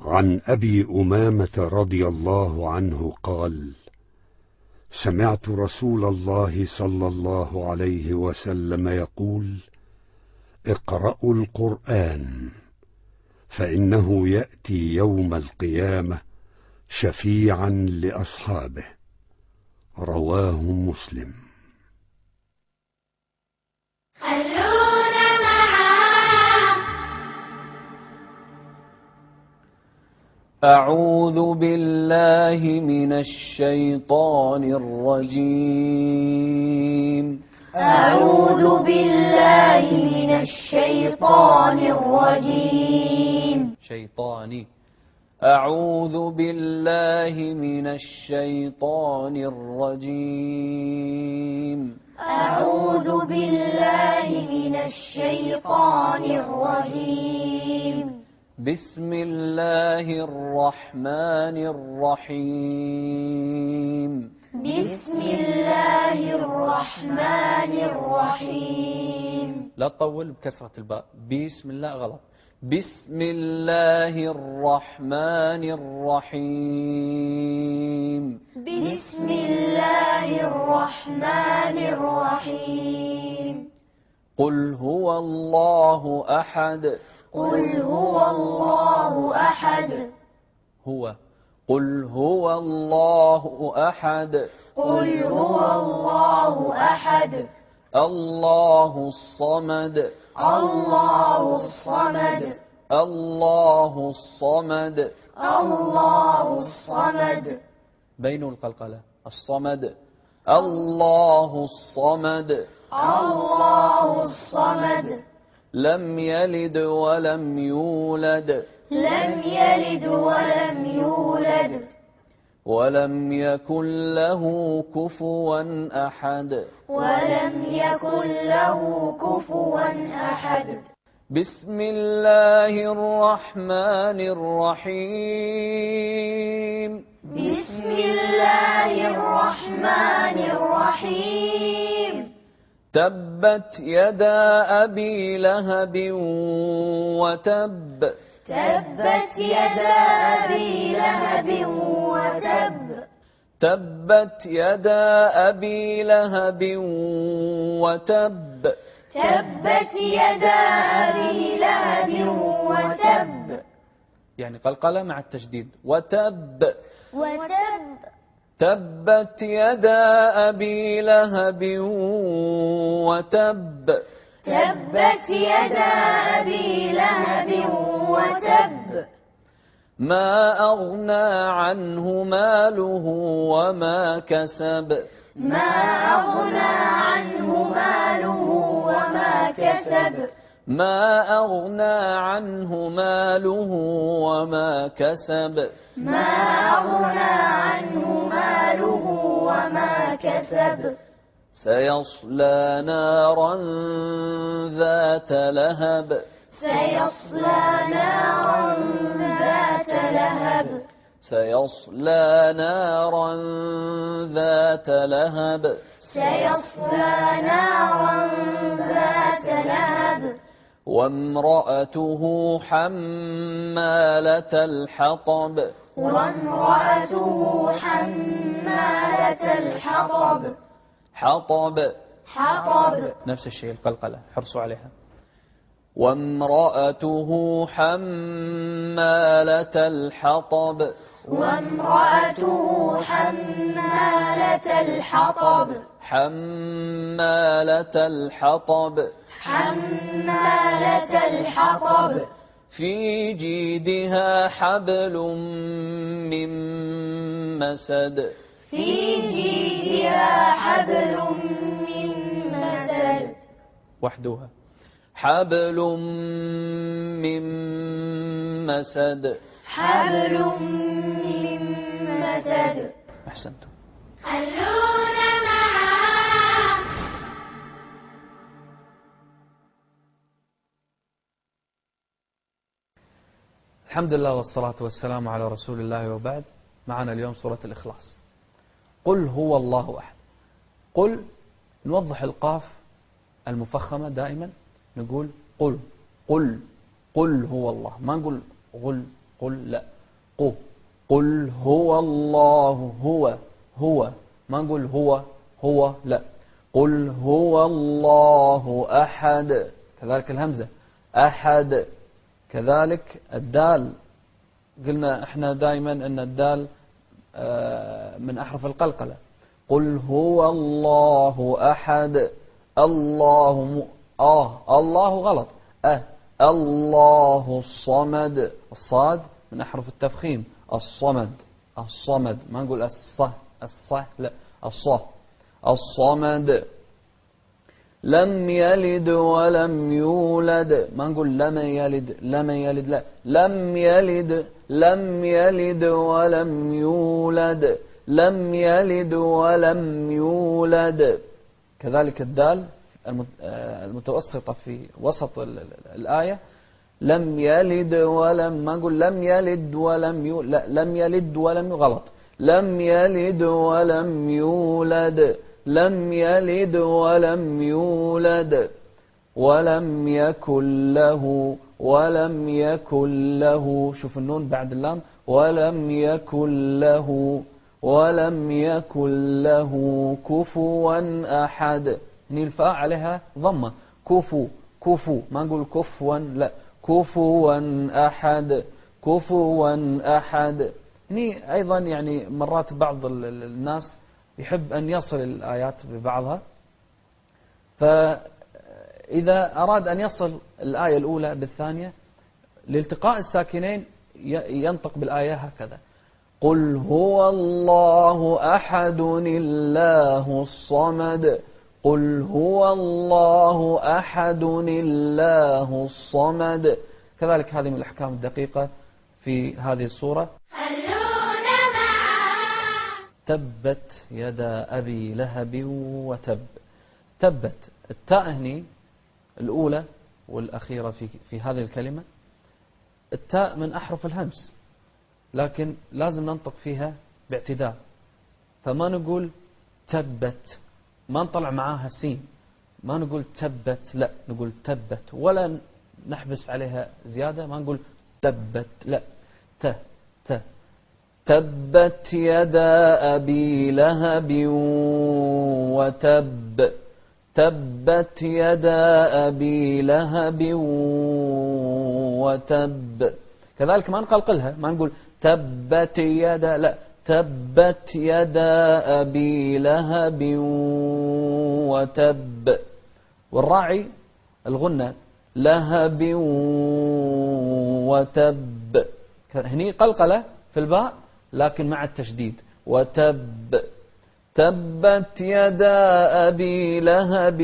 عن أبي أمامة رضي الله عنه قال: سمعت رسول الله صلى الله عليه وسلم يقول: اقرأوا القرآن فإنه يأتي يوم القيامة شفيعا لأصحابه. رواه مسلم. خلونا معاه. أعوذ بالله من الشيطان الرجيم. أعوذ بالله من الشيطان الرجيم. شيطاني. أعوذ بالله من الشيطان الرجيم. أعوذ بالله من الشيطان الرجيم. بسم الله الرحمن الرحيم. بسم الله الرحمن الرحيم. لا تطول بكسرة الباء. بسم الله غلط. بسم الله الرحمن الرحيم. بسم الله الرحمن الرحيم. قل هو الله أحد. قل هو الله أحد. هو. قل هو الله أحد. قل هو الله أحد. الله الصمد. الله الصمد. الله الصمد. الله الصمد. بين القلقلة. الصمد. الله الصمد. الله الصمد. لم يلد ولم يولد. لم يلد ولم يولد. ولم يكن له كفوا أحد. ولم يكن له كفوا أحد. بسم الله الرحمن الرحيم. بسم الله الرحمن الرحيم. تبت يدا أبي لهب وتب. تبت يدا أبي لهب وتب. تبت يدا أبي لهب وتب. تبت يدا أبي لهب وتب. يعني قلقلة مع التشديد. وتب. وتب. تبت يدا أبي لهب وتب. تبت يدا أبي لهب وتب. ما أغنى عنه ماله وما كسب. ما أغنى عنه ماله وما كسب. ما أغنى عنه ماله وما كسب. ما أغنى عنه ماله وما كسب. سيصلى نارا ذات لهب. سيصلى نارا ذات لهب. سيصلى نارا ذات لهب. سيصلى نارا ذات لهب. وامرأته حمالة الحطب. وامرأته حمالة الحطب. حطب. حطب. نفس الشيء القلقلة، حرصوا عليها. وامرأته حمالة الحطب. وامرأته حمالة الحطب. حمالة الحطب. حمالة الحطب. في جيدها حبل من مسد. في جيدها حبل من مسد. وحدها. حبل من مسد. حبل من مسد. أحسنتم. خلونا معاه. الحمد لله والصلاة والسلام على رسول الله وبعد. معنا اليوم سورة الإخلاص. قل هو الله أحد. قل نوضح القاف المفخمة دائما، نقول قل قل قل هو الله، ما نقول قل قل، لا، قل هو الله هو ما نقول هو لا، قل هو الله أحد. كذلك الهمزة أحد. كذلك الدال، قلنا احنا دائما ان الدال من أحرف القلقلة. قل هو الله أحد. الله الله غلط. الله الصمد. الصاد من أحرف التفخيم. الصمد ما نقول الص لا، الصمد. لم يلد ولم يولد ما نقول لم يلد لا، لم يلد ولم يولد، لم يلد ولم يولد. كذلك الدال المتوسطة في وسط الآية، لم يلد ولم ما نقول لم يلد ولم يولد لا، لم يلد ولم غلط، لم يلد ولم يولد، لم يلد ولم يولد. ولم يكن له شوف النون بعد اللام، ولم يكن له كفوا أحد. هني الفاء عليها ضمة. كفو ما نقول كفوا لا، كفوا أحد. هني أيضا يعني مرات بعض الناس يحب أن يصل الآيات ببعضها، فإذا أراد أن يصل الآية الأولى بالثانية لالتقاء الساكنين ينطق بالآية هكذا: قل هو الله أحد الله الصمد. قل هو الله أحد الله الصمد. كذلك هذه من الأحكام الدقيقة في هذه السورة. تبت يدا أبي لهب وتب. تبت التاء هني الأولى والأخيرة في هذه الكلمة، التاء من أحرف الهمس، لكن لازم ننطق فيها باعتدال، فما نقول تبت، ما نطلع معاها سين، ما نقول تبت لا، نقول تبت، ولا نحبس عليها زيادة، ما نقول تبت لا، تبت يدا أبي لهب وتب. تبت يدا أبي لهب وتب. كذلك ما نقلقلها، ما نقول تبت يدا لا، تبت يدا أبي لهب وتب. والراعي الغنة لهب وتب. هني قلقلة في الباء لكن مع التشديد. وتب. تبت يدا أبي لهب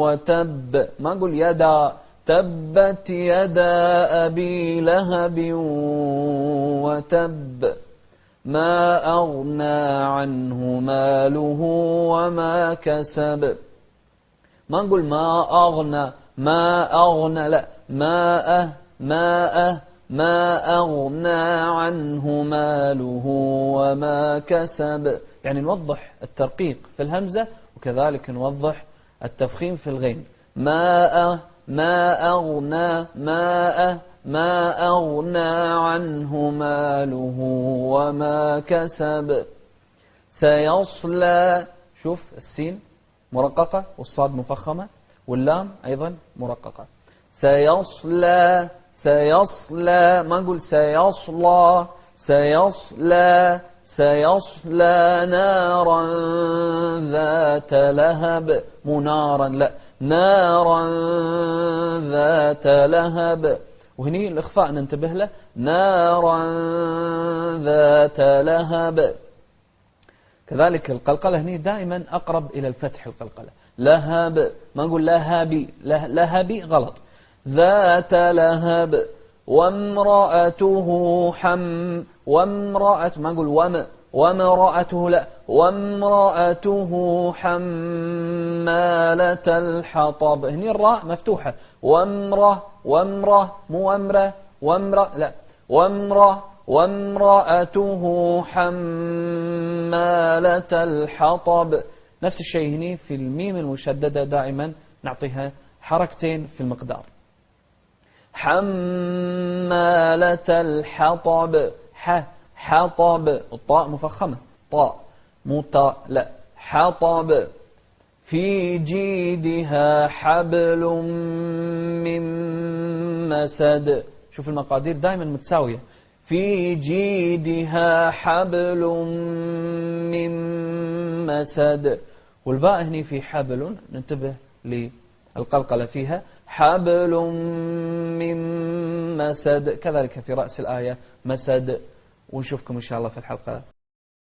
وتب. ما نقول يدا، تبت يدا أبي لهب وتب. ما أغنى عنه ماله وما كسب. ما نقول ما أغنى لا، ما أغنى عنه ماله وما كسب. يعني نوضح الترقيق في الهمزة وكذلك نوضح التفخيم في الغين. ما أغنى عنه ماله وما كسب. سيصلى، شوف السين مرققة والصاد مفخمة واللام أيضا مرققة. سيصلى ما نقول سيصلى نارا ذات لهب، مو نارا لا، نارا ذات لهب. وهني الإخفاء ننتبه له، نارا ذات لهب. كذلك القلقلة هني دائما أقرب إلى الفتح القلقلة. لهب ما نقول لهبي، لهبي غلط. ذات لهب. وامرأته وامرأة ما نقول وامرأته لا، وامرأته حمالة الحطب. هني الراء مفتوحة. وامرأة مو وامرأة لا، وامرأته حمالة الحطب. نفس الشيء هني في الميم المشددة دائما نعطيها حركتين في المقدار. حمالة الحطب حطب، الطاء مفخمة، طاء مطاء لا، حطب. في جيدها حبل من مسد. شوف المقادير دائما متساوية. في جيدها حبل من مسد، والباء هني في حبل، ننتبه للقلقلة فيها، حبل من مسد. كذلك في رأس الآية مسد. ونشوفكم إن شاء الله في الحلقة